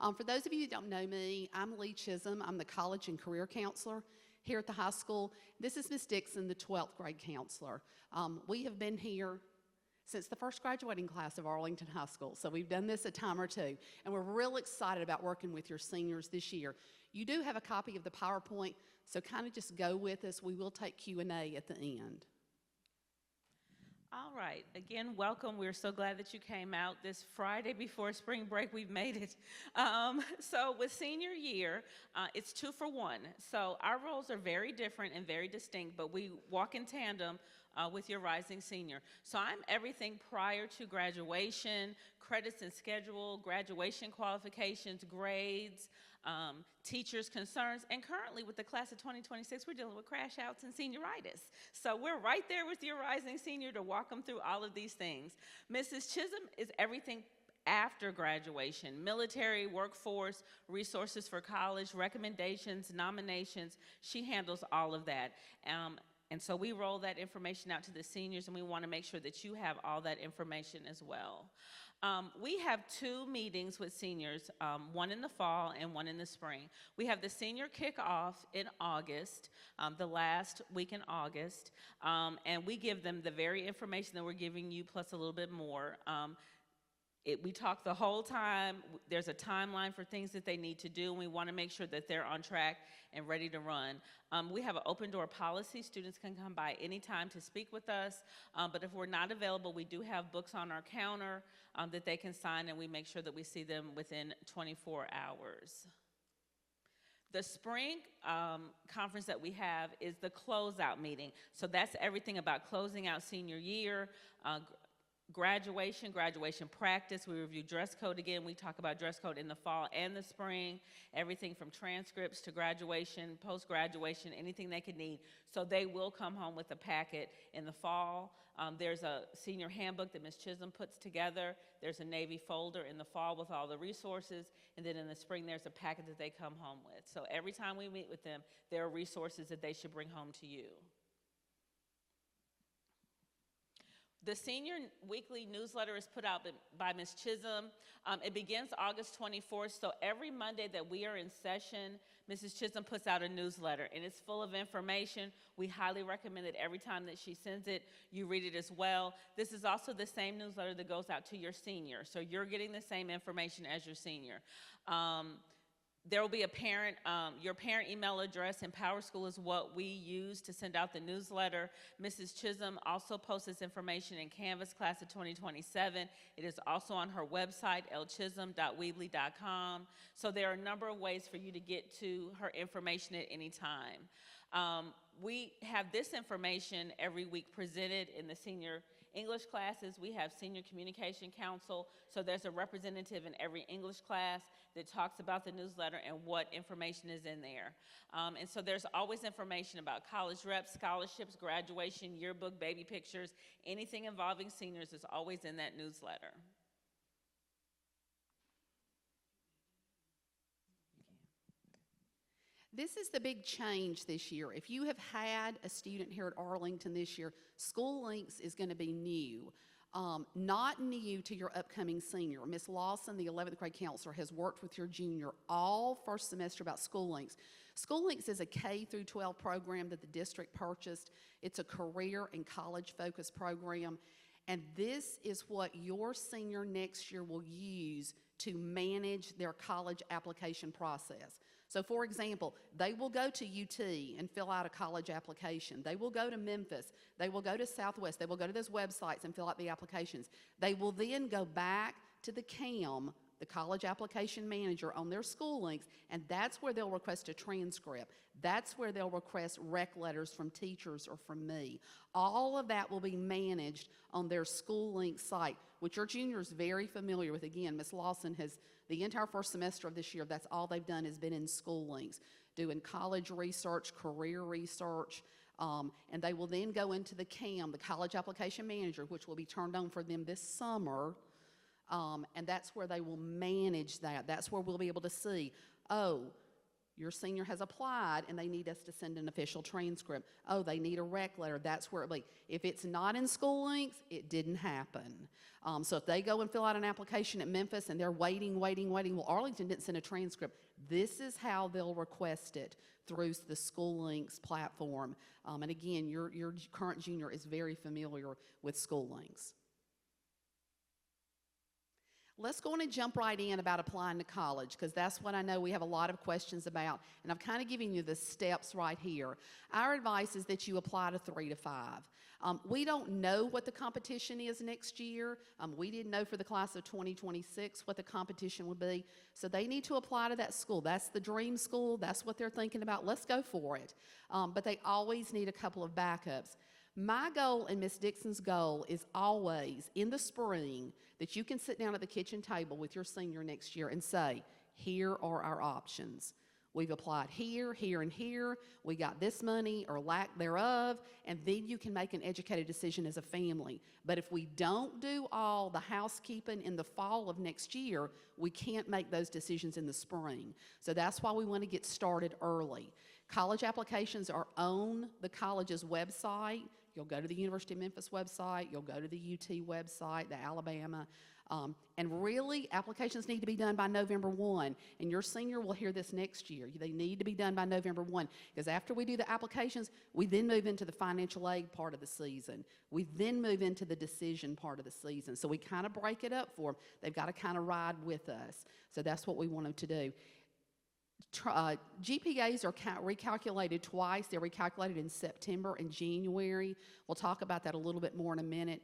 For those of you that don't know me, I'm Lee Chisholm. I'm the college and career counselor here at the high school. This is Miss Dixon, the 12th grade counselor. We have been here since the first graduating class of Arlington High School, so we've done this a time or two, and we're real excited about working with your seniors this year. You do have a copy of the PowerPoint, so kind of just go with us. We will take Q&A at the end. All right, again, welcome. We're so glad that you came out this Friday before spring break. We've made it. So with senior year, it's 2 for 1. So our roles are very different and very distinct, but we walk in tandem with your rising senior. So I'm everything prior to graduation, credits and schedule, graduation qualifications, grades, teachers' concerns, and currently with the class of 2026, we're dealing with crash outs and senioritis. So we're right there with your rising senior to walk them through all of these things. Mrs. Chisholm is everything after graduation: military, workforce, resources for college, recommendations, nominations. She handles all of that. And so we roll that information out to the seniors, and we want to make sure that you have all that information as well. We have 2 meetings with seniors, one in the fall and one in the spring. We have the senior kickoff in August, the last week in August, and we give them the very information that we're giving you plus a little bit more. We talk the whole time. There's a timeline for things that they need to do, and we want to make sure that they're on track and ready to run. We have an open door policy. Students can come by anytime to speak with us, but if we're not available, we do have books on our counter that they can sign, and we make sure that we see them within 24 hours. The spring conference that we have is the closeout meeting. So that's everything about closing out senior year, graduation practice. We review dress code again. We talk about dress code in the fall and the spring, everything from transcripts to graduation, post-graduation, anything they could need. So they will come home with a packet in the fall. There's a senior handbook that Ms. Chisholm puts together. There's a Navy folder in the fall with all the resources, and then in the spring there's a packet that they come home with. So every time we meet with them, there are resources that they should bring home to you. The senior weekly newsletter is put out by Ms. Chisholm. It begins August 24th, so every Monday that we are in session, Mrs. Chisholm puts out a newsletter, and it's full of information. We highly recommend that every time that she sends it, you read it as well. This is also the same newsletter that goes out to your senior, so you're getting the same information as your senior. There will be a parent, your parent email address in PowerSchool is what we use to send out the newsletter. Mrs. Chisholm also posts this information in Canvas Class of 2027. It is also on her website, lchisholm.weebly.com. So there are a number of ways for you to get to her information at any time. We have this information every week presented in the senior English classes. We have Senior Communication Council, so there's a representative in every English class that talks about the newsletter and what information is in there. And so there's always information about college reps, scholarships, graduation, yearbook, baby pictures, anything involving seniors is always in that newsletter. This is the big change this year. If you have had a student here at Arlington this year, School Links is going to be new. Not new to your upcoming senior. Ms. Lawson, the 11th grade counselor, has worked with your junior all first semester about School Links. School Links is a K through 12 program that the district purchased. It's a career and college focused program. And this is what your senior next year will use to manage their college application process. So for example, they will go to UT and fill out a college application. They will go to Memphis. They will go to Southwest. They will go to those websites and fill out the applications. They will then go back to the CAM, the college application manager, on their School Links, and that's where they'll request a transcript. That's where they'll request rec letters from teachers or from me. All of that will be managed on their School Links site, which your junior is very familiar with. Again, Ms. Lawson has, the entire first semester of this year, that's all they've done has been in School Links, doing college research, career research, and they will then go into the CAM, the college application manager, which will be turned on for them this summer. And that's where they will manage that. That's where we'll be able to see, oh, Your senior has applied and they need us to send an official transcript. Oh, they need a rec letter. That's where it'll be. If it's not in School Links, it didn't happen. So if they go and fill out an application at Memphis and they're waiting, well, Arlington didn't send a transcript, this is how they'll request it through the School Links platform. And again, your current junior is very familiar with School Links. Let's go on and jump right in about applying to college, because that's what I know we have a lot of questions about, and I've kind of given you the steps right here. Our advice is that you apply to 3 to 5. We don't know what the competition is next year. We didn't know for the class of 2026 what the competition would be, so they need to apply to that school. That's the dream school. That's what they're thinking about. Let's go for it. But they always need a couple of backups. My goal and Ms. Dixon's goal is always, in the spring, that you can sit down at the kitchen table with your senior next year and say, here are our options. We've applied here, here, and here. We got this money or lack thereof, and then you can make an educated decision as a family. But if we don't do all the housekeeping in the fall of next year, we can't make those decisions in the spring. So that's why we want to get started early. College applications are on the college's website. You'll go to the University of Memphis website, you'll go to the UT website, the Alabama, and really applications need to be done by November 1, and your senior will hear this next year. They need to be done by November 1, because after we do the applications, we then move into the financial aid part of the season. We then move into the decision part of the season. So we kind of break it up for them. They've got to kind of ride with us. So that's what we want them to do. GPAs are recalculated twice. They're recalculated in September and January. We'll talk about that a little bit more in a minute.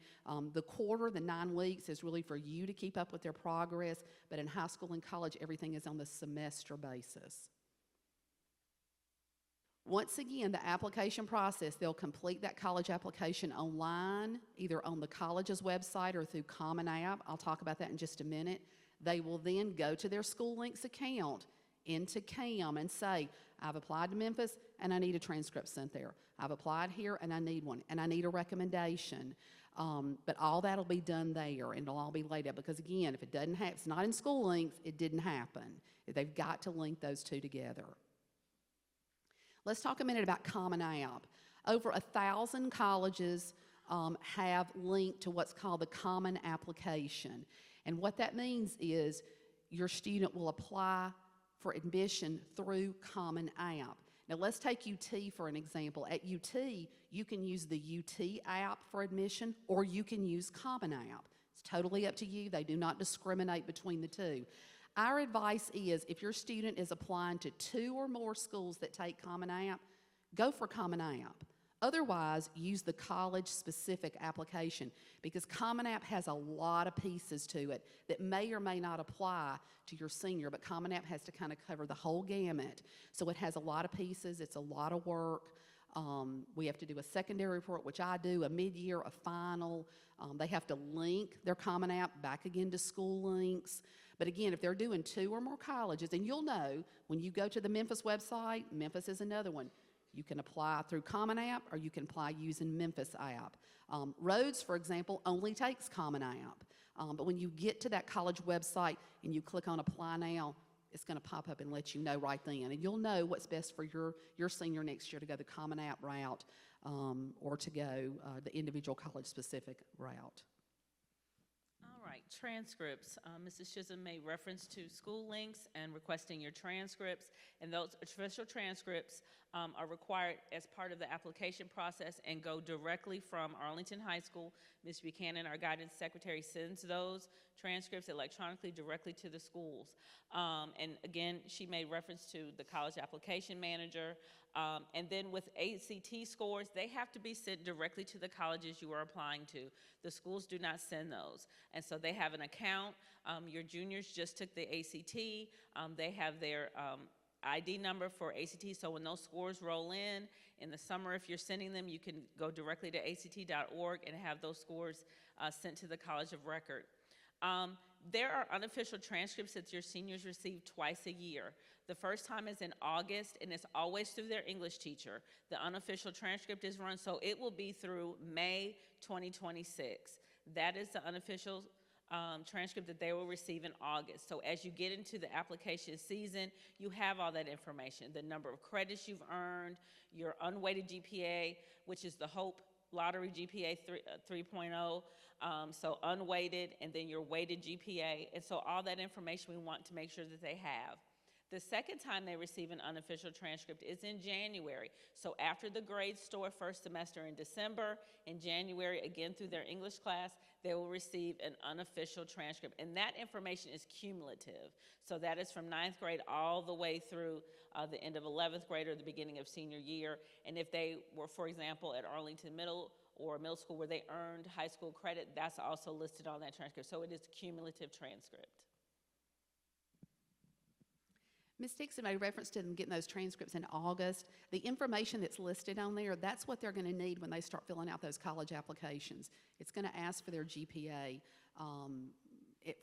The quarter, the 9 weeks, is really for you to keep up with their progress, but in high school and college, everything is on the semester basis. Once again, the application process, they'll complete that college application online, either on the college's website or through Common App. I'll talk about that in just a minute. They will then go to their School Links account into CAM and say, I've applied to Memphis and I need a transcript sent there. I've applied here and I need one, and I need a recommendation. But all that'll be done there, and it'll all be laid out, because again, if it doesn't have, it's not in School Links, it didn't happen. They've got to link those two together. Let's talk a minute about Common App. Over 1,000 colleges have linked to what's called the Common Application. And what that means is your student will apply for admission through Common App. Now let's take UT for an example. At UT, you can use the UT app for admission, or you can use Common App. It's totally up to you. They do not discriminate between the two. Our advice is, if your student is applying to 2 or more schools that take Common App, go for Common App. Otherwise, use the college-specific application, because Common App has a lot of pieces to it that may or may not apply to your senior, but Common App has to kind of cover the whole gamut. So it has a lot of pieces. It's a lot of work. We have to do a secondary report, which I do, a mid-year, a final. They have to link their Common App back again to School Links. But again, if they're doing 2 or more colleges, and you'll know when you go to the Memphis website, Memphis is another one. You can apply through Common App, or you can apply using Memphis app. Rhodes, for example, only takes Common App. But when you get to that college website and you click on Apply Now, it's going to pop up and let you know right then. And you'll know what's best for your senior next year, to go the Common App route or to go the individual college-specific route. All right, transcripts. Mrs. Chisholm made reference to School Links and requesting your transcripts, and those official transcripts are required as part of the application process and go directly from Arlington High School. Ms. Buchanan, our guidance secretary, sends those transcripts electronically directly to the schools. And again, she made reference to the college application manager. And then with ACT scores, they have to be sent directly to the colleges you are applying to. The schools do not send those. And so they have an account. Your juniors just took the ACT. They have their ID number for ACT, so when those scores roll in the summer, if you're sending them, you can go directly to act.org and have those scores sent to the College of Record. There are unofficial transcripts that your seniors receive twice a year. The first time is in August, and it's always through their English teacher. The unofficial transcript is run, so it will be through May 2026. That is the unofficial transcript that they will receive in August. So as you get into the application season, you have all that information, the number of credits you've earned, your unweighted GPA, which is the Hope Lottery GPA 3.0, so unweighted, and then your weighted GPA. And so all that information we want to make sure that they have. The second time they receive an unofficial transcript is in January. So after the grades store first semester in December, in January, again through their English class, they will receive an unofficial transcript. And that information is cumulative. So that is from 9th grade all the way through the end of 11th grade or the beginning of senior year. And if they were, for example, at Arlington Middle or middle school where they earned high school credit, that's also listed on that transcript. So it is a cumulative transcript. Ms. Dixon made reference to them getting those transcripts in August. The information that's listed on there, that's what they're going to need when they start filling out those college applications. It's going to ask for their GPA.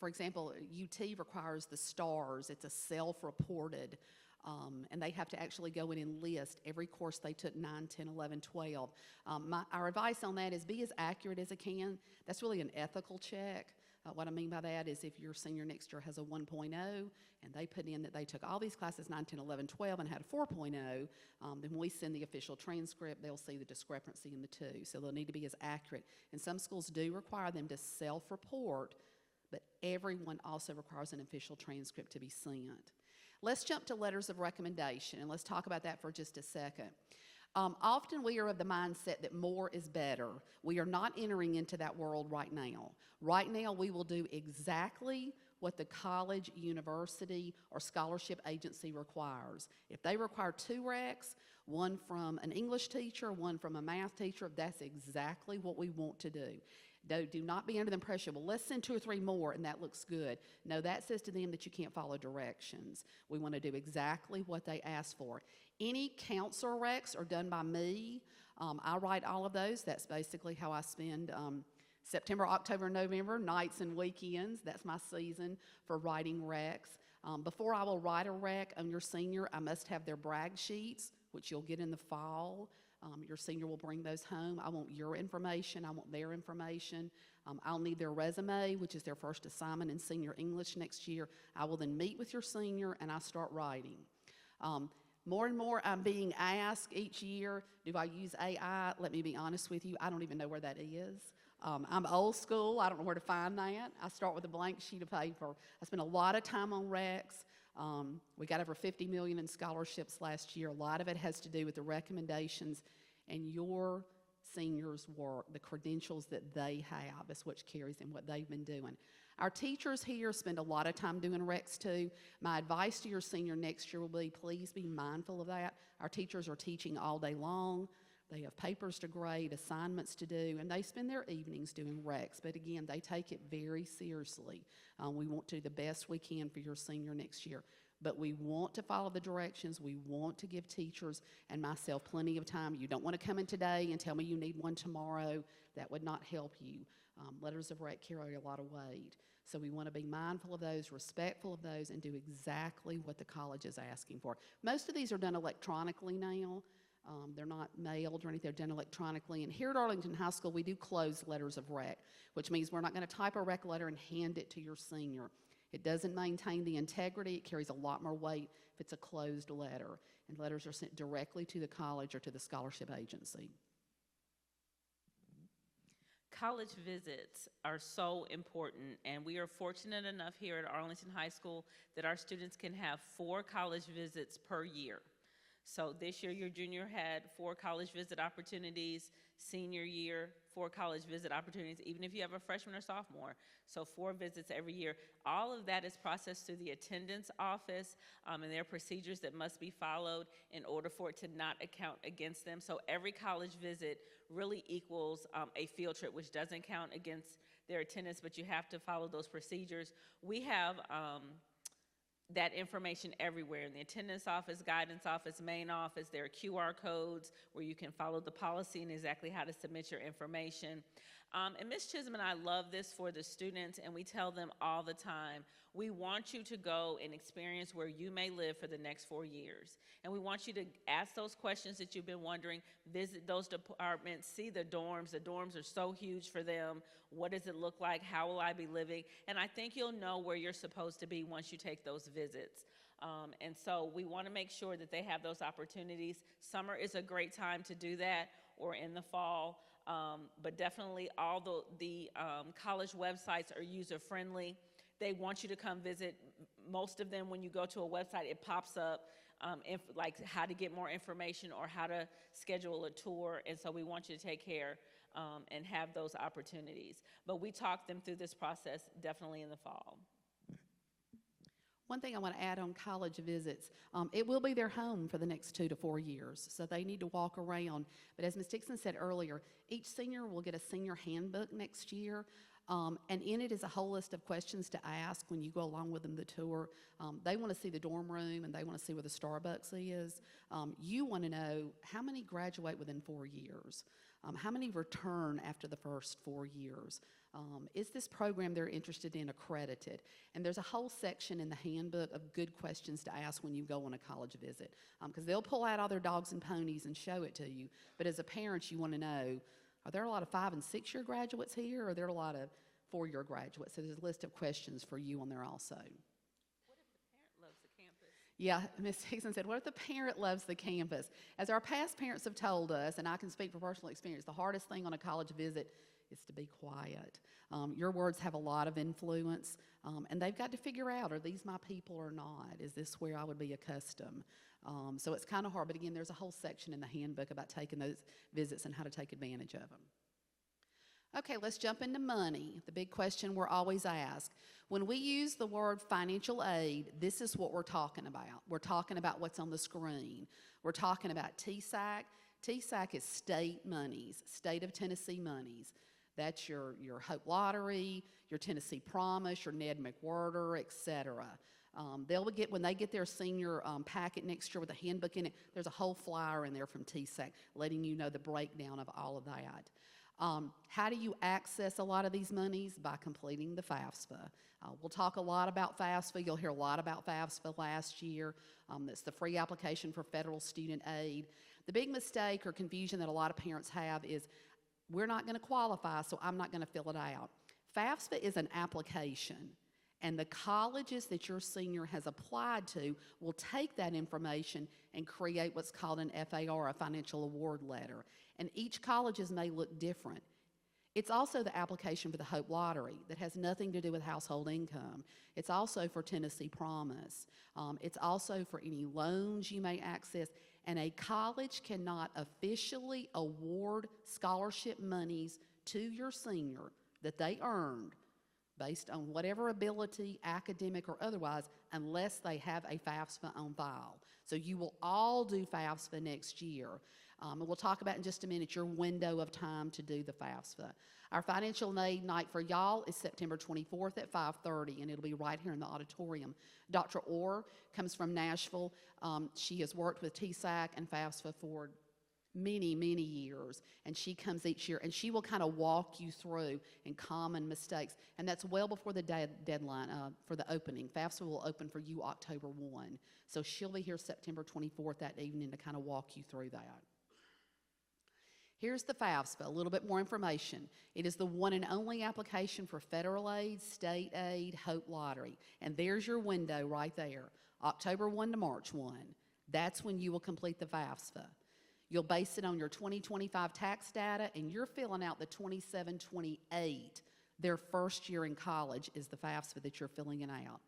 For example, UT requires the STARS. It's a self-reported, and they have to actually go in and list every course they took 9, 10, 11, 12. Our advice on that is be as accurate as it can. That's really an ethical check. What I mean by that is if your senior next year has a 1.0 and they put in that they took all these classes 9, 10, 11, 12 and had a 4.0, then when we send the official transcript, they'll see the discrepancy in the two. So they'll need to be as accurate. And some schools do require them to self-report, but everyone also requires an official transcript to be sent. Let's jump to letters of recommendation, and let's talk about that for just a second. Often we are of the mindset that more is better. We are not entering into that world right now. Right now, we will do exactly what the college, university, or scholarship agency requires. If they require 2 recs, one from an English teacher, one from a math teacher, that's exactly what we want to do. Do not be under the impression, well, let's send 2 or 3 more and that looks good. No, that says to them that you can't follow directions. We want to do exactly what they ask for. Any counselor recs are done by me. I write all of those. That's basically how I spend September, October, November, nights and weekends. That's my season for writing recs. Before I will write a rec on your senior, I must have their brag sheets, which you'll get in the fall. Your senior will bring those home. I want your information. I want their information. I'll need their resume, which is their first assignment in senior English next year. I will then meet with your senior and I start writing. More and more I'm being asked each year, do I use AI? Let me be honest with you, I don't even know where that is. I'm old school, I don't know where to find that. I start with a blank sheet of paper. I spend a lot of time on recs. We got over $50 million in scholarships last year. A lot of it has to do with the recommendations and your seniors' work, the credentials that they have is what carries in what they've been doing. Our teachers here spend a lot of time doing recs too. My advice to your senior next year will be please be mindful of that. Our teachers are teaching all day long. They have papers to grade, assignments to do, and they spend their evenings doing recs. But again, they take it very seriously. We want to do the best we can for your senior next year. But we want to follow the directions. We want to give teachers and myself plenty of time. You don't want to come in today and tell me you need one tomorrow. That would not help you. Letters of rec carry a lot of weight. So we want to be mindful of those, respectful of those, and do exactly what the college is asking for. Most of these are done electronically now. They're not mailed or anything, they're done electronically. And here at Arlington High School, we do closed letters of rec, which means we're not going to type a rec letter and hand it to your senior. It doesn't maintain the integrity. It carries a lot more weight if it's a closed letter. And letters are sent directly to the college or to the scholarship agency. College visits are so important, and we are fortunate enough here at Arlington High School that our students can have 4 college visits per year. So this year, your junior had 4 college visit opportunities, senior year, 4 college visit opportunities, even if you have a freshman or sophomore. So 4 visits every year. All of that is processed through the attendance office, and there are procedures that must be followed in order for it to not account against them. So every college visit really equals a field trip, which doesn't count against their attendance, but you have to follow those procedures. We have that information everywhere in the attendance office, guidance office, main office. There are QR codes where you can follow the policy and exactly how to submit your information. And Ms. Chisholm and I love this for the students, and we tell them all the time, we want you to go and experience where you may live for the next 4 years. And we want you to ask those questions that you've been wondering, visit those departments, see the dorms. The dorms are so huge for them. What does it look like? How will I be living? And I think you'll know where you're supposed to be once you take those visits. And so we want to make sure that they have those opportunities. Summer is a great time to do that, or in the fall. But definitely all the college websites are user-friendly. They want you to come visit. Most of them, when you go to a website, it pops up like how to get more information or how to schedule a tour. And so we want you to take care and have those opportunities. But we talk them through this process definitely in the fall. One thing I want to add on college visits, it will be their home for the next 2 to 4 years, so they need to walk around. But as Ms. Dixon said earlier, each senior will get a senior handbook next year, and in it is a whole list of questions to ask when you go along with them the tour. They want to see the dorm room, and they want to see where the Starbucks is. You want to know how many graduate within 4 years, how many return after the first 4 years. Is this program they're interested in accredited? And there's a whole section in the handbook of good questions to ask when you go on a college visit, because they'll pull out all their dogs and ponies and show it to you. But as a parent, you want to know, are there a lot of 5- and 6-year graduates here, or are there a lot of 4-year graduates? So there's a list of questions for you on there also. What if the parent loves the campus? Yeah, Ms. Hickson said, what if the parent loves the campus? As our past parents have told us, and I can speak from personal experience, the hardest thing on a college visit is to be quiet. Your words have a lot of influence, and they've got to figure out, are these my people or not? Is this where I would be accustomed? So it's kind of hard, but again, there's a whole section in the handbook about taking those visits and how to take advantage of them. Okay, let's jump into money, the big question we're always asked. When we use the word financial aid, this is what we're talking about. We're talking about what's on the screen. We're talking about TSAC. TSAC is state monies, state of Tennessee monies. That's your Hope Lottery, your Tennessee Promise, your Ned McWhirter, et cetera. They'll get, when they get their senior packet next year with a handbook in it, there's a whole flyer in there from TSAC letting you know the breakdown of all of that. How do you access a lot of these monies? By completing the FAFSA. We'll talk a lot about FAFSA. You'll hear a lot about FAFSA last year. That's the free application for federal student aid. The big mistake or confusion that a lot of parents have is, we're not going to qualify, so I'm not going to fill it out. FAFSA is an application, and the colleges that your senior has applied to will take that information and create what's called an FAR, a financial award letter. And each college's may look different. It's also the application for the Hope Lottery that has nothing to do with household income. It's also for Tennessee Promise. It's also for any loans you may access. And a college cannot officially award scholarship monies to your senior that they earned based on whatever ability, academic or otherwise, unless they have a FAFSA on file. So you will all do FAFSA next year. And we'll talk about in just a minute your window of time to do the FAFSA. Our financial aid night for y'all is September 24th at 5:30, and it'll be right here in the auditorium. Dr. Orr comes from Nashville. She has worked with TSAC and FAFSA for many, many years, and she comes each year, and she will kind of walk you through in common mistakes, and that's well before the deadline for the opening. FAFSA will open for you October 1, so she'll be here September 24th that evening to kind of walk you through that. Here's the FAFSA, a little bit more information. It is the one and only application for federal aid, state aid, Hope Lottery. And there's your window right there, October 1 to March 1. That's when you will complete the FAFSA. You'll base it on your 2025 tax data, and you're filling out the 27-28. Their first year in college is the FAFSA that you're filling it out.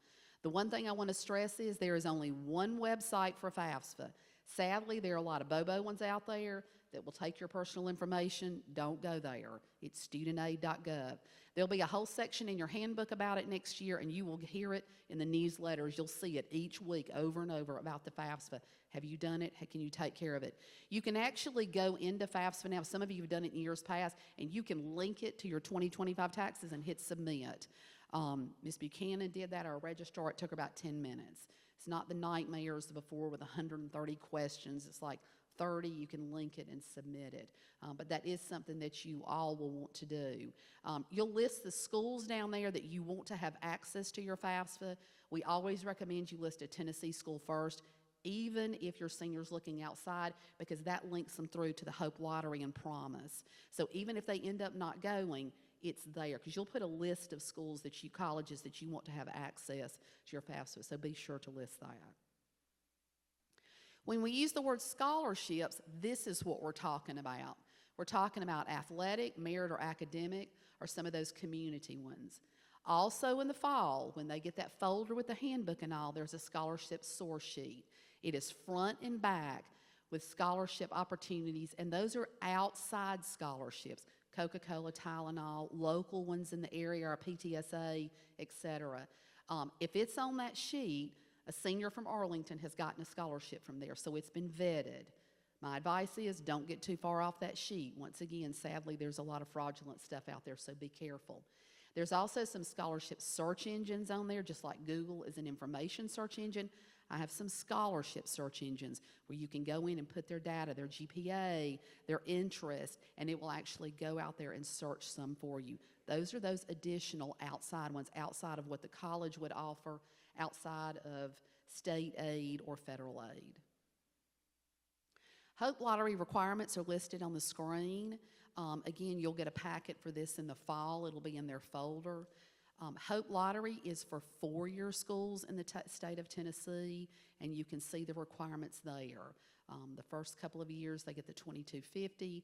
The one thing I want to stress is there is only one website for FAFSA. Sadly, there are a lot of bobo ones out there that will take your personal information. Don't go there. It's studentaid.gov. There'll be a whole section in your handbook about it next year, and you will hear it in the newsletters. You'll see it each week over and over about the FAFSA. Have you done it? Can you take care of it? You can actually go into FAFSA now. Some of you have done it in years past, and you can link it to your 2025 taxes and hit submit. Ms. Buchanan did that, our registrar. It took her about 10 minutes. It's not the nightmares before with 130 questions. It's like 30, you can link it and submit it. But that is something that you all will want to do. You'll list the schools down there that you want to have access to your FAFSA. We always recommend you list a Tennessee school first, even if your senior's looking outside, because that links them through to the Hope Lottery and Promise. So even if they end up not going, it's there, because you'll put a list of schools that colleges that you want to have access to your FAFSA, so be sure to list that. When we use the word scholarships, this is what we're talking about. We're talking about athletic, merit, or academic, or some of those community ones. Also in the fall, when they get that folder with the handbook and all, there's a scholarship source sheet. It is front and back with scholarship opportunities, and those are outside scholarships. Coca-Cola, Tylenol, local ones in the area, our PTSA, etc. If it's on that sheet, a senior from Arlington has gotten a scholarship from there, so it's been vetted. My advice is don't get too far off that sheet. Once again, sadly, there's a lot of fraudulent stuff out there, so be careful. There's also some scholarship search engines on there, just like Google is an information search engine. I have some scholarship search engines where you can go in and put their data, their GPA, their interest, and it will actually go out there and search some for you. Those are those additional outside ones, outside of what the college would offer, outside of state aid or federal aid. Hope Lottery requirements are listed on the screen. Again, you'll get a packet for this in the fall. It'll be in their folder. Hope Lottery is for four-year schools in the state of Tennessee, and you can see the requirements there. The first couple of years, they get the $22.50.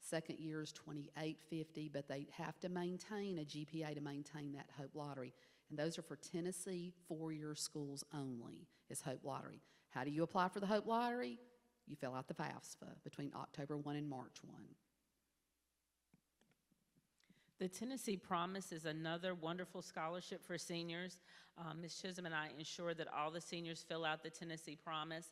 Second year is $28.50, but they have to maintain a GPA to maintain that Hope Lottery. And those are for Tennessee four-year schools only, is Hope Lottery. How do you apply for the Hope Lottery? You fill out the FAFSA between October 1 and March 1. The Tennessee Promise is another wonderful scholarship for seniors. Ms. Chisholm and I ensure that all the seniors fill out the Tennessee Promise.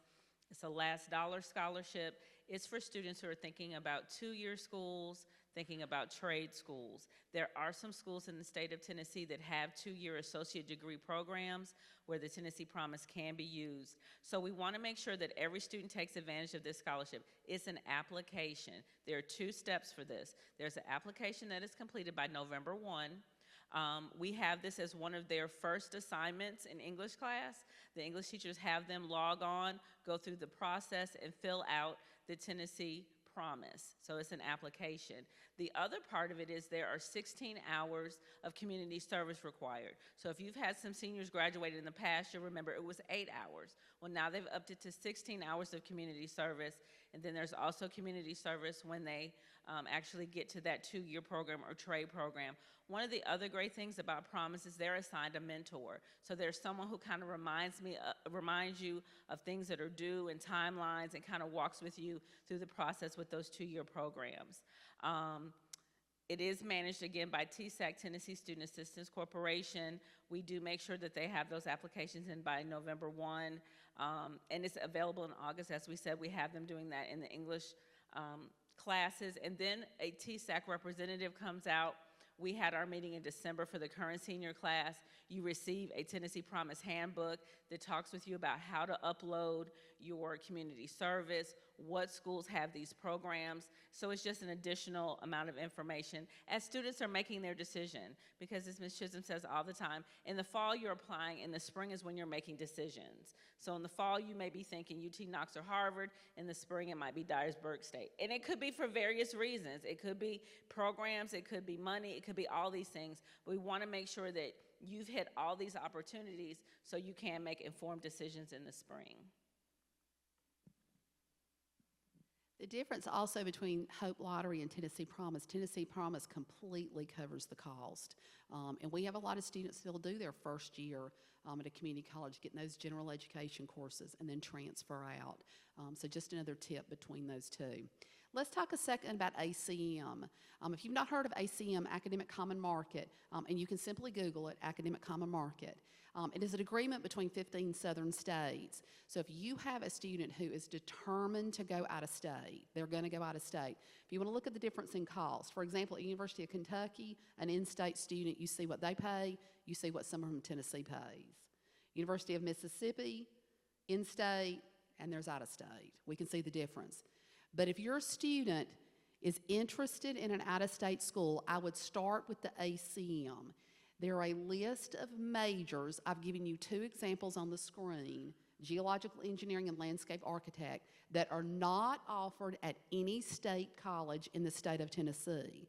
It's a last dollar scholarship. It's for students who are thinking about two-year schools, thinking about trade schools. There are some schools in the state of Tennessee that have two-year associate degree programs where the Tennessee Promise can be used. So we want to make sure that every student takes advantage of this scholarship. It's an application. There are two steps for this. There's an application that is completed by November 1. We have this as one of their first assignments in English class. The English teachers have them log on, go through the process, and fill out the Tennessee Promise. So it's an application. The other part of it is there are 16 hours of community service required. So if you've had some seniors graduated in the past, you'll remember it was 8 hours. Well, now they've upped it to 16 hours of community service. And then there's also community service when they actually get to that two-year program or trade program. One of the other great things about Promise is they're assigned a mentor. So there's someone who kind of reminds you of things that are due and timelines, and kind of walks with you through the process with those two-year programs. It is managed, again, by TSAC, Tennessee Student Assistance Corporation. We do make sure that they have those applications in by November 1, and it's available in August. As we said, we have them doing that in the English classes, and then a TSAC representative comes out. We had our meeting in December for the current senior class. You receive a Tennessee Promise handbook that talks with you about how to upload your community service, what schools have these programs. So it's just an additional amount of information as students are making their decision. Because as Ms. Chisholm says all the time, in the fall you're applying, in the spring is when you're making decisions. So in the fall you may be thinking UT Knox or Harvard, in the spring it might be Dyersburg State. And it could be for various reasons. It could be programs, it could be money, it could be all these things. But we want to make sure that you've hit all these opportunities so you can make informed decisions in the spring. The difference also between Hope Lottery and Tennessee Promise completely covers the cost. And we have a lot of students that'll do their first year at a community college, getting those general education courses, and then transfer out. So just another tip between those two. Let's talk a second about ACM. If you've not heard of ACM, Academic Common Market, and you can simply Google it, Academic Common Market. It is an agreement between 15 southern states. So if you have a student who is determined to go out of state, they're going to go out of state. If you want to look at the difference in cost, for example, at University of Kentucky, an in-state student, you see what they pay, you see what someone from Tennessee pays. University of Mississippi, in-state, and there's out of state. We can see the difference. But if your student is interested in an out-of-state school, I would start with the ACM. There are a list of majors. I've given you 2 examples on the screen, geological engineering and landscape architect, that are not offered at any state college in the state of Tennessee,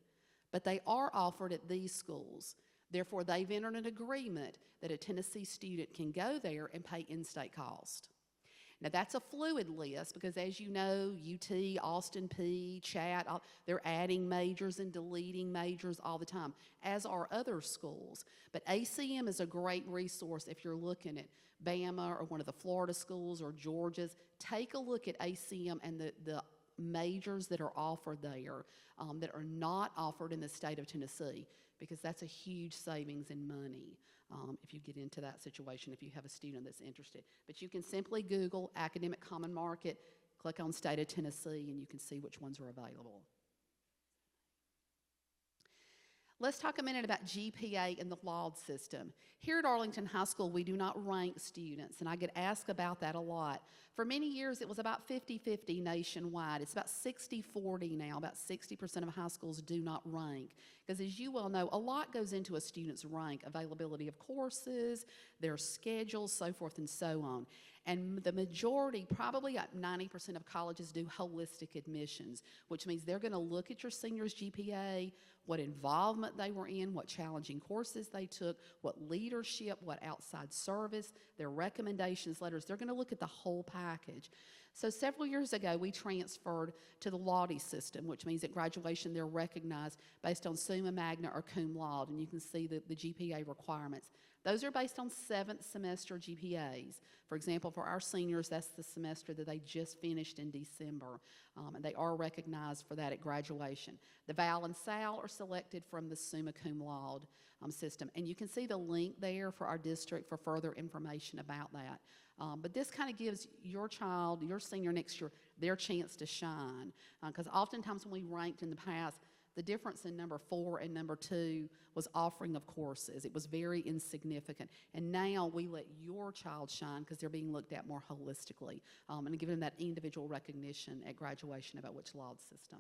but they are offered at these schools. Therefore, they've entered an agreement that a Tennessee student can go there and pay in-state cost. Now, that's a fluid list because, as you know, UT, Austin Peay, Chat, they're adding majors and deleting majors all the time, as are other schools. But ACM is a great resource if you're looking at Bama or one of the Florida schools or Georgia's. Take a look at ACM and the majors that are offered there that are not offered in the state of Tennessee, because that's a huge savings in money. If you get into that situation, if you have a student that's interested. But you can simply Google Academic Common Market, click on State of Tennessee, and you can see which ones are available. Let's talk a minute about GPA and the LAUD system. Here at Arlington High School, we do not rank students, and I get asked about that a lot. For many years, it was about 50-50 nationwide. It's about 60-40 now. About 60% of high schools do not rank. Because as you well know, a lot goes into a student's rank, availability of courses, their schedules, so forth and so on. And the majority, probably 90% of colleges do holistic admissions, which means they're going to look at your senior's GPA, what involvement they were in, what challenging courses they took, what leadership, what outside service, their recommendations letters. They're going to look at the whole package. So several years ago, we transferred to the LAUDE system, which means at graduation they're recognized based on summa magna or cum laude, and you can see the GPA requirements. Those are based on 7th semester GPAs. For example, for our seniors, that's the semester that they just finished in December, and they are recognized for that at graduation. The Val and Sal are selected from the summa cum laude system, and you can see the link there for our district for further information about that. But this kind of gives your child, your senior next year, their chance to shine, because oftentimes when we ranked in the past, the difference in number 4 and number 2 was offering of courses. It was very insignificant. And now we let your child shine because they're being looked at more holistically and giving them that individual recognition at graduation about which LAUD system.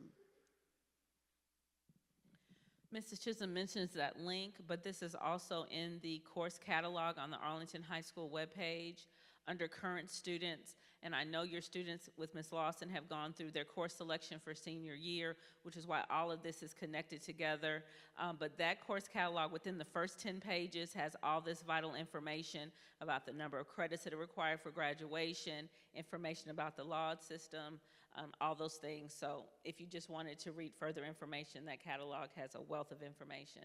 Mrs. Chisholm mentions that link, but this is also in the course catalog on the Arlington High School webpage under current students. And I know your students with Ms. Lawson have gone through their course selection for senior year, which is why all of this is connected together. But that course catalog within the first 10 pages has all this vital information about the number of credits that are required for graduation, information about the LAUD system, all those things. So if you just wanted to read further information, that catalog has a wealth of information.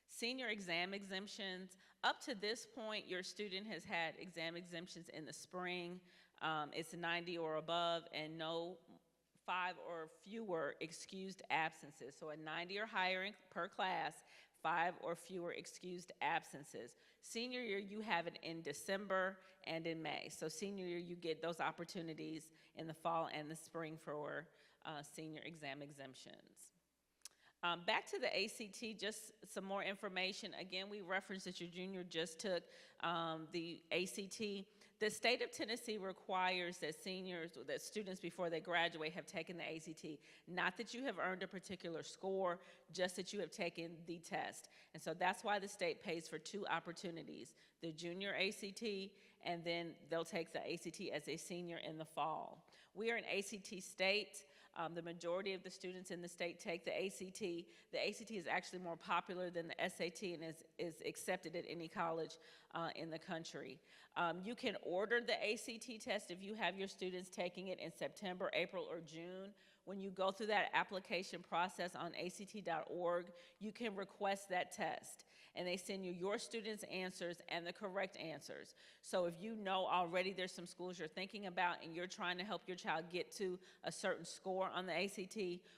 Senior exam exemptions. Up to this point, your student has had exam exemptions in the spring. It's 90 or above, and no 5 or fewer excused absences. So a 90 or higher per class, 5 or fewer excused absences. Senior year, you have it in December and in May. So senior year, you get those opportunities in the fall and the spring for senior exam exemptions. Back to the ACT, just some more information. Again, we referenced that your junior just took the ACT. The state of Tennessee requires that that students before they graduate have taken the ACT. Not that you have earned a particular score, just that you have taken the test. And so that's why the state pays for 2 opportunities, the junior ACT, and then they'll take the ACT as a senior in the fall. We are an ACT state. The majority of the students in the state take the ACT. The ACT is actually more popular than the SAT and is accepted at any college in the country. You can order the ACT test if you have your students taking it in September, April, or June. When you go through that application process on ACT.org, you can request that test. And they send you your students' answers and the correct answers. So if you know already there's some schools you're thinking about and you're trying to help your child get to a certain score on the ACT,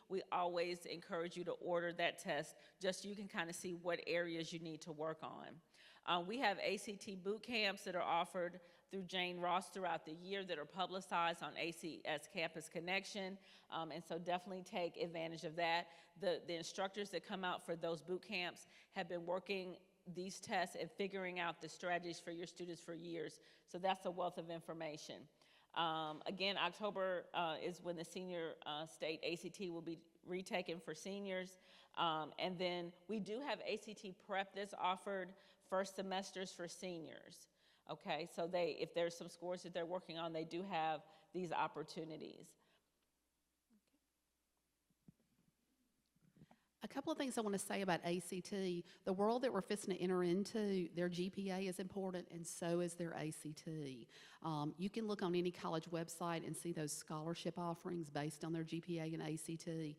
we always encourage you to order that test just so you can kind of see what areas you need to work on. We have ACT boot camps that are offered through Jane Ross throughout the year that are publicized on ACS Campus Connection, and so definitely take advantage of that. The instructors that come out for those boot camps have been working these tests and figuring out the strategies for your students for years, so that's a wealth of information. Again, October is when the senior state ACT will be retaken for seniors. And then we do have ACT prep that's offered first semesters for seniors. Okay, so if there's some scores that they're working on, they do have these opportunities. A couple of things I want to say about ACT. The world that we're fixing to enter into, their GPA is important, and so is their ACT. You can look on any college website and see those scholarship offerings based on their GPA and ACT.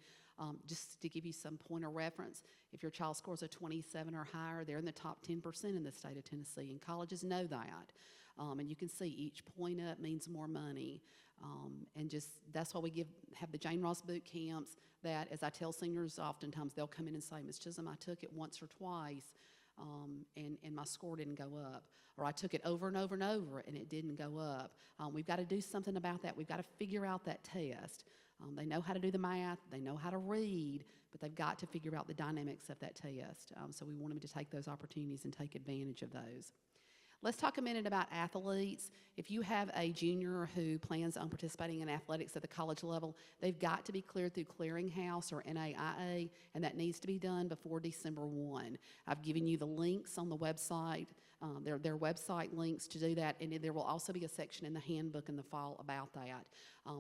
Just to give you some point of reference, if your child scores a 27 or higher, they're in the top 10% in the state of Tennessee, and colleges know that. And you can see each point up means more money. And just that's why we have the Jane Ross boot camps that, as I tell seniors oftentimes, they'll come in and say, Ms. Chisholm, I took it once or twice and my score didn't go up. Or I took it over and over and over and it didn't go up. We've got to do something about that. We've got to figure out that test. They know how to do the math, they know how to read, but they've got to figure out the dynamics of that test. So we want them to take those opportunities and take advantage of those. Let's talk a minute about athletes. If you have a junior who plans on participating in athletics at the college level, they've got to be cleared through Clearinghouse or NAIA, and that needs to be done before December 1. I've given you the links on the website, their website links to do that, and there will also be a section in the handbook in the fall about that.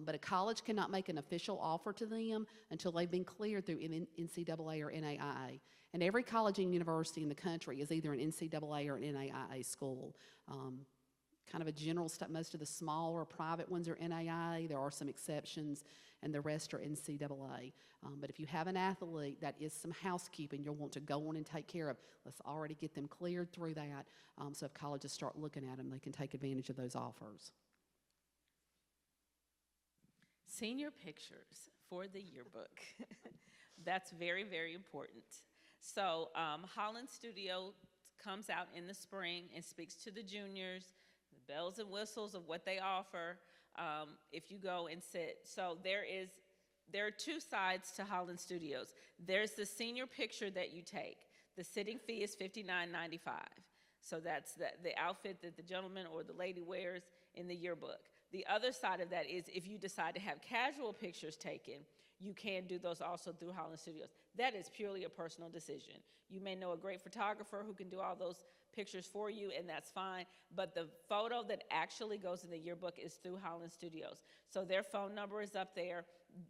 But a college cannot make an official offer to them until they've been cleared through NCAA or NAIA. And every college and university in the country is either an NCAA or an NAIA school. Kind of a general stuff, most of the smaller private ones are NAIA. There are some exceptions, and the rest are NCAA. But if you have an athlete, that is some housekeeping you'll want to go on and take care of. Let's already get them cleared through that, so if colleges start looking at them, they can take advantage of those offers. Senior pictures for the yearbook. That's very, very important. So Holland Studio comes out in the spring and speaks to the juniors, the bells and whistles of what they offer if you go and sit. So there are two sides to Holland Studios. There's the senior picture that you take. The sitting fee is $59.95. So that's the outfit that the gentleman or the lady wears in the yearbook. The other side of that is if you decide to have casual pictures taken, you can do those also through Holland Studios. That is purely a personal decision. You may know a great photographer who can do all those pictures for you, and that's fine, but the photo that actually goes in the yearbook is through Holland Studios. So their phone number is up there.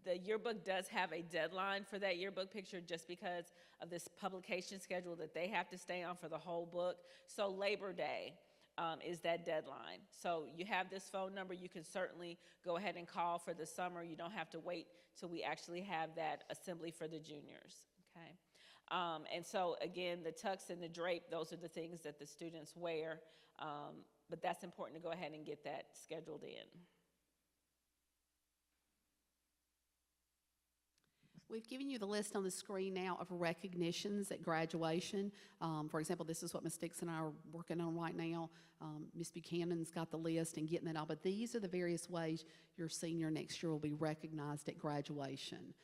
The yearbook does have a deadline for that yearbook picture just because of this publication schedule that they have to stay on for the whole book. So Labor Day is that deadline. So you have this phone number. You can certainly go ahead and call for the summer. You don't have to wait till we actually have that assembly for the juniors, okay? And so again, the tux and the drape, those are the things that the students wear, but that's important to go ahead and get that scheduled in. We've given you the list on the screen now of recognitions at graduation. For example, this is what Ms. Dixon and I are working on right now. Ms. Buchanan's got the list and getting that out, but these are the various ways your senior next year will be recognized at graduation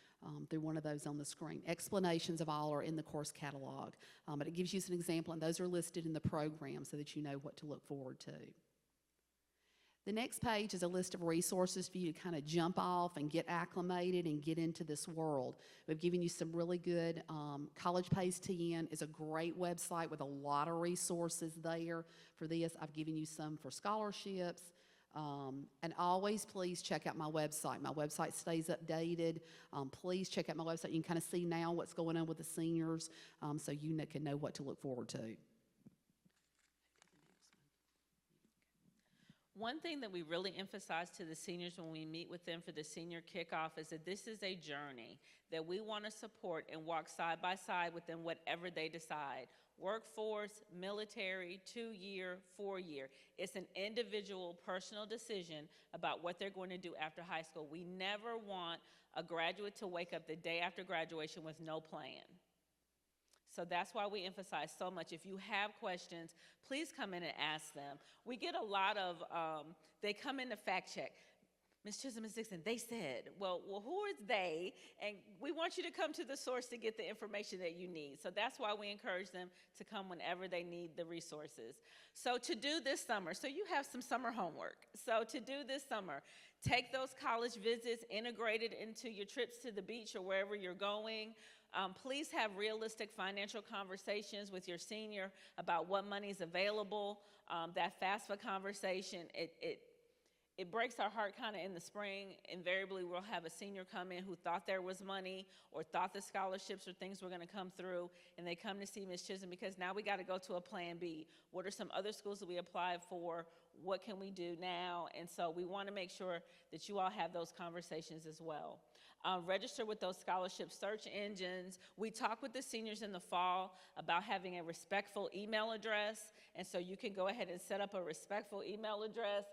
through one of those on the screen. Explanations of all are in the course catalog, but it gives you an example, and those are listed in the program so that you know what to look forward to. The next page is a list of resources for you to kind of jump off and get acclimated and get into this world. We've given you some really good, College Pays TN is a great website with a lot of resources there for this. I've given you some for scholarships. And always please check out my website. My website stays updated. Please check out my website. You can kind of see now what's going on with the seniors so you can know what to look forward to. One thing that we really emphasize to the seniors when we meet with them for the senior kickoff is that this is a journey that we want to support and walk side by side with them, whatever they decide. Workforce, military, 2-year, 4-year. It's an individual, personal decision about what they're going to do after high school. We never want a graduate to wake up the day after graduation with no plan. So that's why we emphasize so much. If you have questions, please come in and ask them. We get a lot of, they come in to fact check. Ms. Chisholm, Ms. Dixon, they said, well, who is they? And we want you to come to the source to get the information that you need. So that's why we encourage them to come whenever they need the resources. So to do this summer, so you have some summer homework. So to do this summer, take those college visits integrated into your trips to the beach or wherever you're going. Please have realistic financial conversations with your senior about what money is available. That FAFSA conversation, it breaks our heart kind of in the spring. Invariably, we'll have a senior come in who thought there was money or thought the scholarships or things were going to come through, and they come to see Ms. Chisholm because now we got to go to a plan B. What are some other schools that we applied for? What can we do now? And so we want to make sure that you all have those conversations as well. Register with those scholarship search engines. We talk with the seniors in the fall about having a respectful email address, and so you can go ahead and set up a respectful email address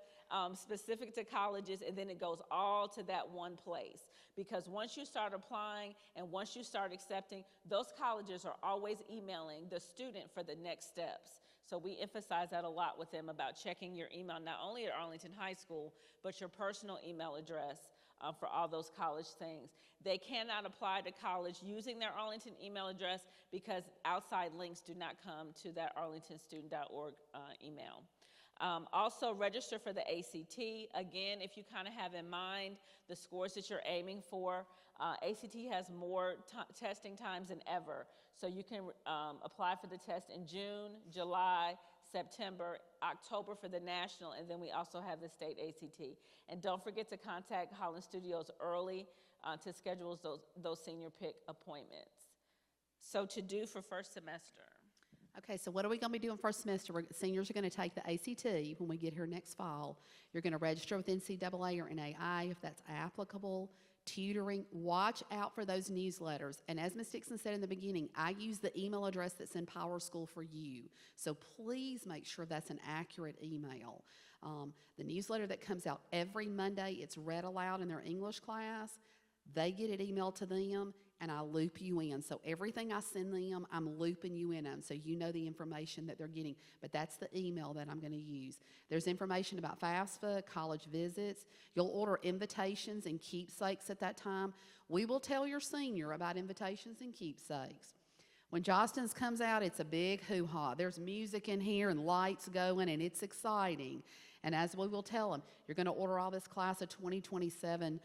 specific to colleges, and then it goes all to that one place. Because once you start applying and once you start accepting, those colleges are always emailing the student for the next steps. So we emphasize that a lot with them about checking your email, not only at Arlington High School, but your personal email address for all those college things. They cannot apply to college using their Arlington email address because outside links do not come to that arlingtonstudent.org email. Also register for the ACT. Again, if you kind of have in mind the scores that you're aiming for, ACT has more testing times than ever. So you can apply for the test in June, July, September, October for the national, and then we also have the state ACT. And don't forget to contact Holland Studios early to schedule those senior pick appointments. So to do for first semester. Okay, so what are we going to be doing first semester? Seniors are going to take the ACT when we get here next fall. You're going to register with NCAA or NAI if that's applicable. Tutoring, watch out for those newsletters. And as Ms. Dixon said in the beginning, I use the email address that's in Power School for you. So please make sure that's an accurate email. The newsletter that comes out every Monday, it's read aloud in their English class. They get it emailed to them, and I loop you in. So everything I send them, I'm looping you in on, so you know the information that they're getting. But that's the email that I'm going to use. There's information about FAFSA, college visits. You'll order invitations and keepsakes at that time. We will tell your senior about invitations and keepsakes. When Jostens comes out, it's a big hoo-ha. There's music in here and lights going, and it's exciting. And as we will tell them, you're going to order all this class of 2027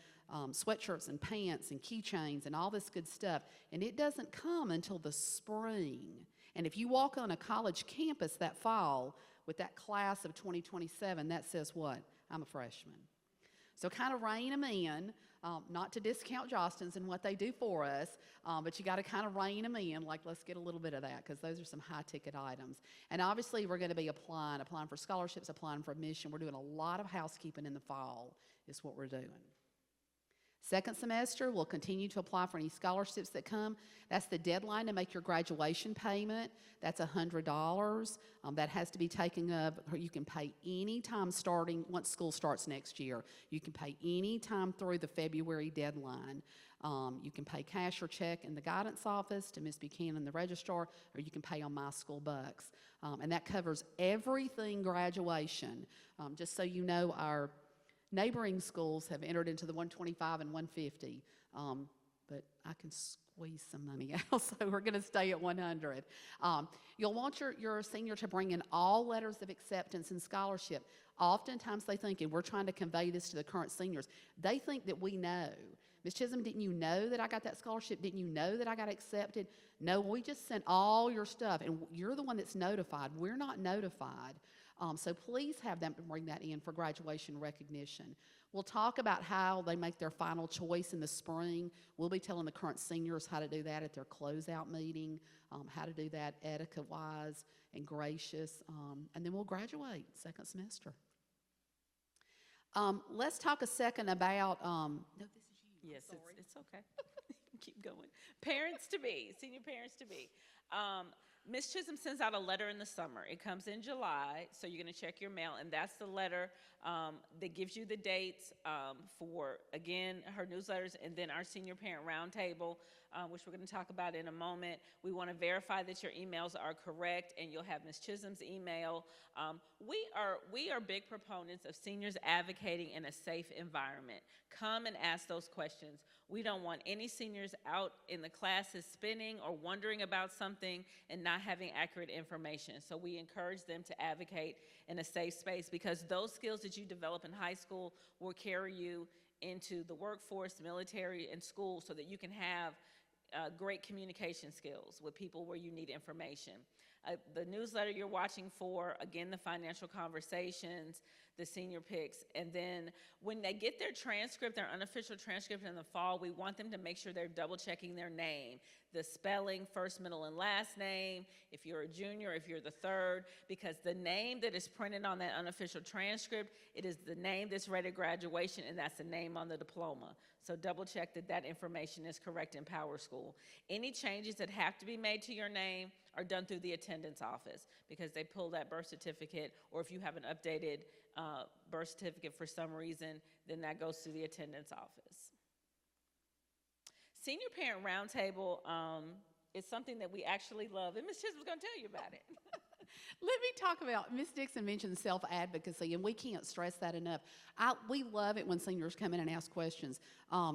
sweatshirts and pants and keychains and all this good stuff. And it doesn't come until the spring. And if you walk on a college campus that fall with that class of 2027, that says what? I'm a freshman. So kind of rein them in, not to discount Jostens and what they do for us, but you got to kind of rein them in, like let's get a little bit of that because those are some high-ticket items. And obviously we're going to be applying for scholarships, applying for admission. We're doing a lot of housekeeping in the fall is what we're doing. Second semester, we'll continue to apply for any scholarships that come. That's the deadline to make your graduation payment. That's $100. That has to be taken up. You can pay any time starting once school starts next year. You can pay any time through the February deadline. You can pay cash or check in the guidance office to Ms. Buchanan, the registrar, or you can pay on My School Bucks. And that covers everything graduation. Just so you know, our neighboring schools have entered into the 125 and 150, but I can squeeze some money out, so we're going to stay at 100. You'll want your senior to bring in all letters of acceptance and scholarship. Oftentimes they think, and we're trying to convey this to the current seniors, they think that we know. Ms. Chisholm, didn't you know that I got that scholarship? Didn't you know that I got accepted? No, we just sent all your stuff, and you're the one that's notified. We're not notified. So please have them bring that in for graduation recognition. We'll talk about how they make their final choice in the spring. We'll be telling the current seniors how to do that at their closeout meeting, how to do that etiquette-wise and gracious, and then we'll graduate second semester. Let's talk a second about, no, this is you. Yes, it's okay. Keep going. Parents-to-be, senior parents-to-be. Ms. Chisholm sends out a letter in the summer. It comes in July, so you're going to check your mail, and that's the letter that gives you the dates for, again, her newsletters, and then our senior parent roundtable, which we're going to talk about in a moment. We want to verify that your emails are correct, and you'll have Ms. Chisholm's email. We are big proponents of seniors advocating in a safe environment. Come and ask those questions. We don't want any seniors out in the classes spinning or wondering about something and not having accurate information. So we encourage them to advocate in a safe space, because those skills that you develop in high school will carry you into the workforce, military, and school, so that you can have great communication skills with people where you need information. The newsletter you're watching for, again, the financial conversations, the senior picks, and then when they get their transcript, their unofficial transcript in the fall, we want them to make sure they're double checking their name, the spelling, first, middle, and last name, if you're a junior, if you're the third, because the name that is printed on that unofficial transcript, it is the name that's read at graduation, and that's the name on the diploma. So double check that that information is correct in PowerSchool. Any changes that have to be made to your name are done through the attendance office, because they pull that birth certificate, or if you have an updated birth certificate for some reason, then that goes to the attendance office. Senior Parent Roundtable is something that we actually love, and Ms. Chisholm's going to tell you about it. Let me talk about, Ms. Dixon mentioned self-advocacy, and we can't stress that enough. We love it when seniors come in and ask questions. I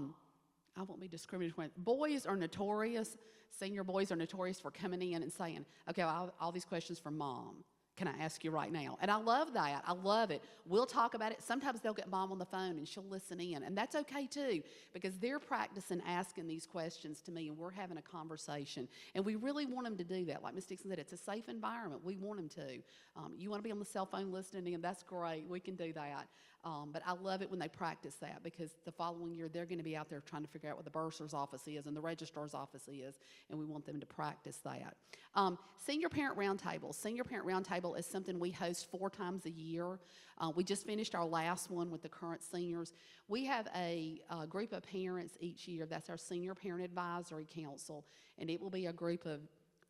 won't be discriminatory. Boys are notorious, senior boys are notorious for coming in and saying, okay, all these questions from Mom. Can I ask you right now? And I love that. I love it. We'll talk about it. Sometimes they'll get Mom on the phone and she'll listen in. And that's okay too, because they're practicing asking these questions to me and we're having a conversation. And we really want them to do that. Like Ms. Dixon said, it's a safe environment. We want them to. You want to be on the cell phone listening in, that's great. We can do that. But I love it when they practice that, because the following year they're going to be out there trying to figure out what the bursar's office is and the registrar's office is, and we want them to practice that. Senior Parent Roundtable. Senior Parent Roundtable is something we host 4 times a year. We just finished our last one with the current seniors. We have a group of parents each year. That's our Senior Parent Advisory Council, and it will be a group of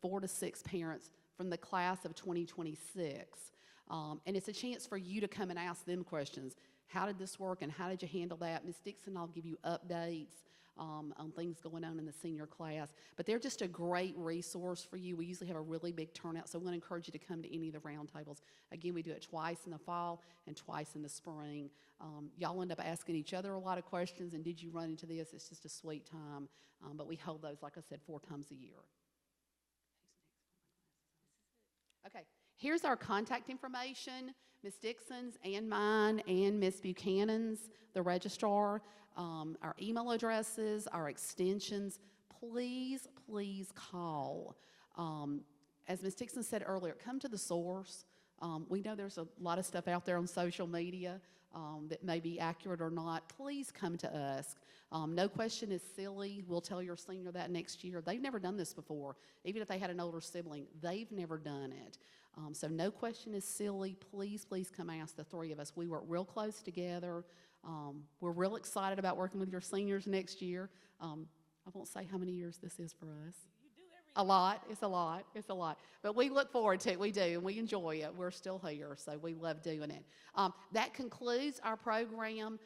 4 to 6 parents from the class of 2026. And it's a chance for you to come and ask them questions. How did this work and how did you handle that? Ms. Dixon, I'll give you updates on things going on in the senior class. But they're just a great resource for you. We usually have a really big turnout, so we want to encourage you to come to any of the roundtables. Again, we do it twice in the fall and twice in the spring. Y'all end up asking each other a lot of questions, and did you run into this? It's just a sweet time. But we hold those, like I said, 4 times a year. Okay. Here's our contact information, Ms. Dixon's and mine and Ms. Buchanan's, the registrar, our email addresses, our extensions. Please, please call. As Ms. Dixon said earlier, come to the source. We know there's a lot of stuff out there on social media that may be accurate or not. Please come to us. No question is silly. We'll tell your senior that next year. They've never done this before. Even if they had an older sibling, they've never done it. So no question is silly. Please, please come ask the 3 of us. We work real close together. We're real excited about working with your seniors next year. I won't say how many years this is for us. A lot. It's a lot. It's a lot. But we look forward to it. We do, and we enjoy it. We're still here, so we love doing it. That concludes our program.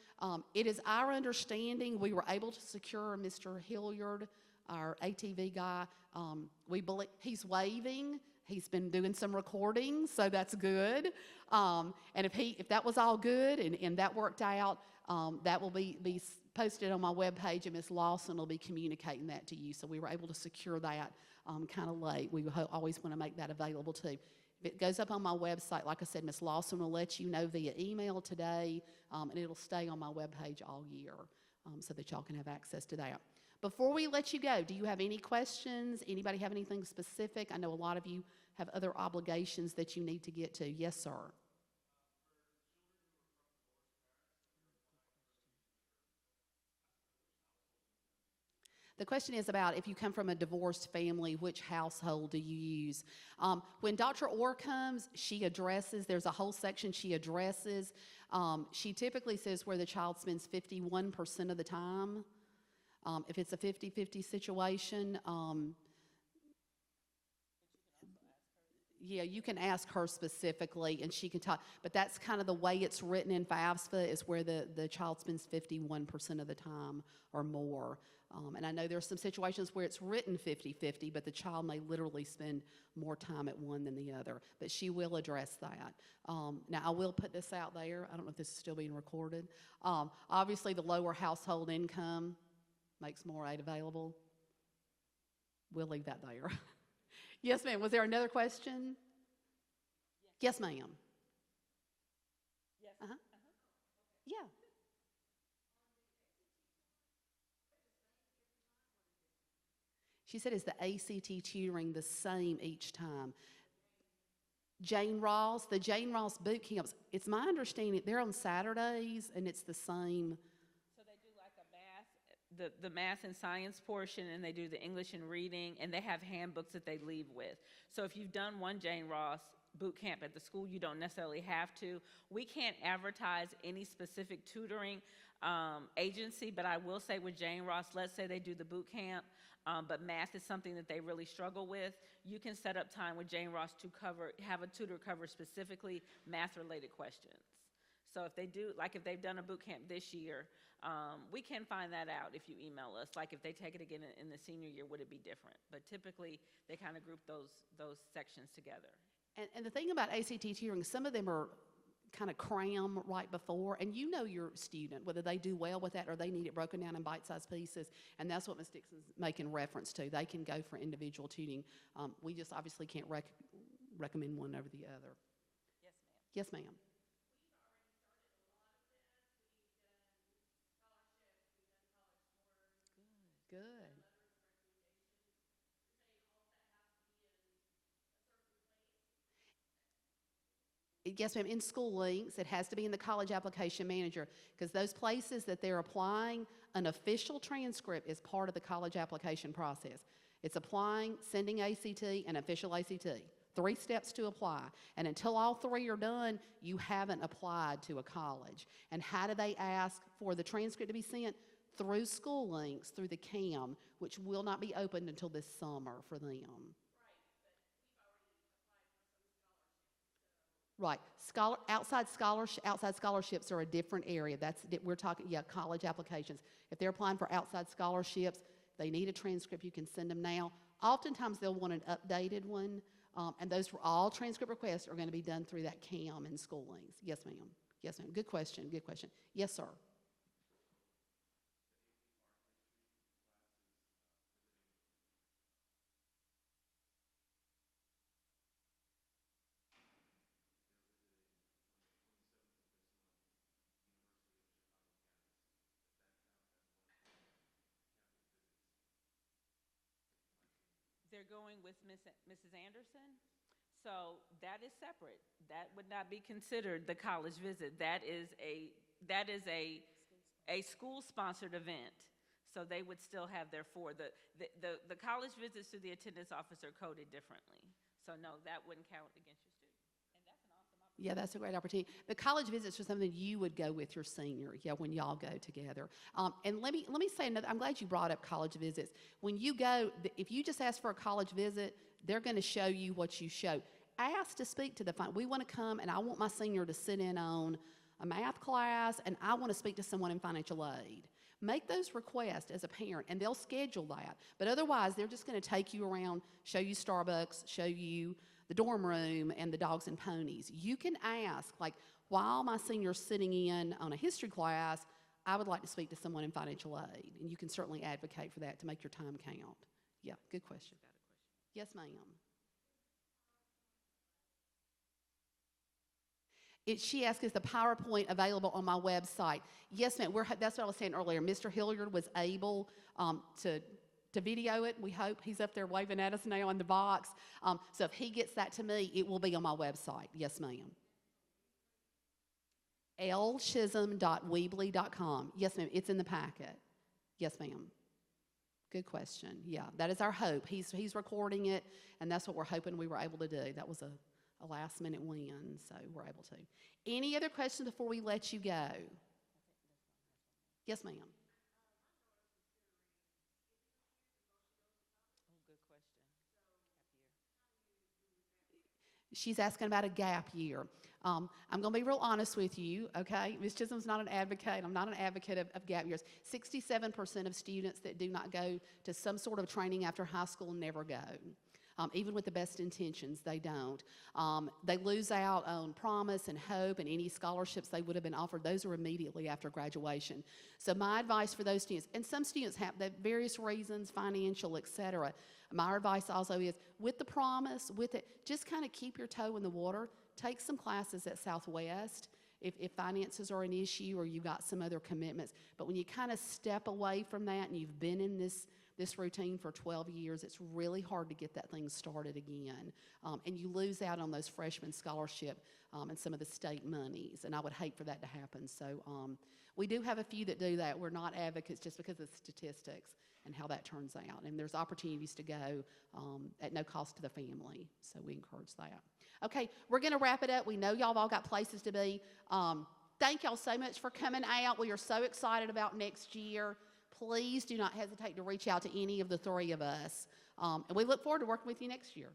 It is our understanding we were able to secure Mr. Hilliard, our ATV guy. We believe he's waving. He's been doing some recordings, so that's good. And if that was all good and that worked out, that will be posted on my webpage, and Ms. Lawson will be communicating that to you. So we were able to secure that kind of late. We always want to make that available too. If it goes up on my website, like I said, Ms. Lawson will let you know via email today, and it'll stay on my webpage all year so that y'all can have access to that. Before we let you go, do you have any questions? Anybody have anything specific? I know a lot of you have other obligations that you need to get to. Yes, sir. The question is about if you come from a divorced family, which household do you use? When Dr. Orr comes, she addresses, there's a whole section she addresses. She typically says where the child spends 51% of the time. If it's a 50-50 situation, Yeah, you can ask her specifically, and she can talk, but that's kind of the way it's written in FAFSA is where the child spends 51% of the time or more. And I know there are some situations where it's written 50-50, but the child may literally spend more time at one than the other. But she will address that. Now, I will put this out there. I don't know if this is still being recorded. Obviously, the lower household income makes more aid available. We'll leave that there. Yes, ma'am. Was there another question? Yes, ma'am. Yes. Uh-huh. Yeah. She said, is the ACT tutoring the same each time? Jane Ross, the Jane Ross boot camps, it's my understanding they're on Saturdays and it's the same. So they do like a math, the math and science portion, and they do the English and reading, and they have handbooks that they leave with. So if you've done one Jane Ross boot camp at the school, you don't necessarily have to. We can't advertise any specific tutoring agency, but I will say with Jane Ross, let's say they do the boot camp, but math is something that they really struggle with. You can set up time with Jane Ross to have a tutor cover specifically math-related questions. So if they do, like if they've done a boot camp this year, we can find that out if you email us. Like if they take it again in the senior year, would it be different? But typically, they kind of group those sections together. And the thing about ACT tutoring, some of them are kind of cram right before, and you know your student, whether they do well with that or they need it broken down in bite-sized pieces, and that's what Ms. Dixon's making reference to. They can go for individual tutoring. We just obviously can't recommend one over the other. Yes, ma'am. Yes, ma'am. Good. Yes, ma'am. In School Links, it has to be in the college application manager because those places that they're applying, an official transcript is part of the college application process. It's applying, sending ACT, and official ACT. 3 steps to apply. And until all 3 are done, you haven't applied to a college. And how do they ask for the transcript to be sent? Through School Links, through the CAM, which will not be opened until this summer for them. Right. Outside scholarships are a different area. We're talking, yeah, college applications. If they're applying for outside scholarships, they need a transcript. You can send them now. Oftentimes, they'll want an updated one, and those for all transcript requests are going to be done through that CAM and School Links. Yes, ma'am. Yes, ma'am. Good question. Good question. Yes, sir. They're going with Mrs. Anderson. So that is separate. That would not be considered the college visit. That is a school-sponsored event. So they would still have their 4. The college visits to the attendance office are coded differently. So no, that wouldn't count against your student. And that's an awesome opportunity. Yeah, that's a great opportunity. The college visits are something you would go with your senior, yeah, when y'all go together. And let me say another, I'm glad you brought up college visits. When you go, if you just ask for a college visit, they're going to show you what you show. Ask to speak to the, we want to come and I want my senior to sit in on a math class and I want to speak to someone in financial aid. Make those requests as a parent and they'll schedule that. But otherwise, they're just going to take you around, show you Starbucks, show you the dorm room and the dogs and ponies. You can ask, like, while my senior's sitting in on a history class, I would like to speak to someone in financial aid. And you can certainly advocate for that to make your time count. Yeah, good question. Yes, ma'am. She asked, is the PowerPoint available on my website? Yes, ma'am. That's what I was saying earlier. Mr. Hilliard was able to video it. We hope he's up there waving at us now in the box. So if he gets that to me, it will be on my website. Yes, ma'am. lchisholm.weebly.com. Yes, ma'am. It's in the packet. Yes, ma'am. Good question. Yeah, that is our hope. He's recording it, and that's what we're hoping we were able to do. That was a last-minute win, so we're able to. Any other questions before we let you go? Yes, ma'am. Oh, good question. She's asking about a gap year. I'm going to be real honest with you, okay? Ms. Chisholm's not an advocate. I'm not an advocate of gap years. 67% of students that do not go to some sort of training after high school never go. Even with the best intentions, they don't. They lose out on promise and hope and any scholarships they would have been offered. Those are immediately after graduation. So my advice for those students, and some students have various reasons, financial, et cetera. My advice also is, with the promise, with it, just kind of keep your toe in the water. Take some classes at Southwest if finances are an issue or you've got some other commitments. But when you kind of step away from that and you've been in this routine for 12 years, it's really hard to get that thing started again. And you lose out on those freshman scholarship and some of the state monies, and I would hate for that to happen. So we do have a few that do that. We're not advocates just because of statistics and how that turns out. And there's opportunities to go at no cost to the family, so we encourage that. Okay, we're going to wrap it up. We know y'all all got places to be. Thank y'all so much for coming out. We are so excited about next year. Please do not hesitate to reach out to any of the three of us. And we look forward to working with you next year.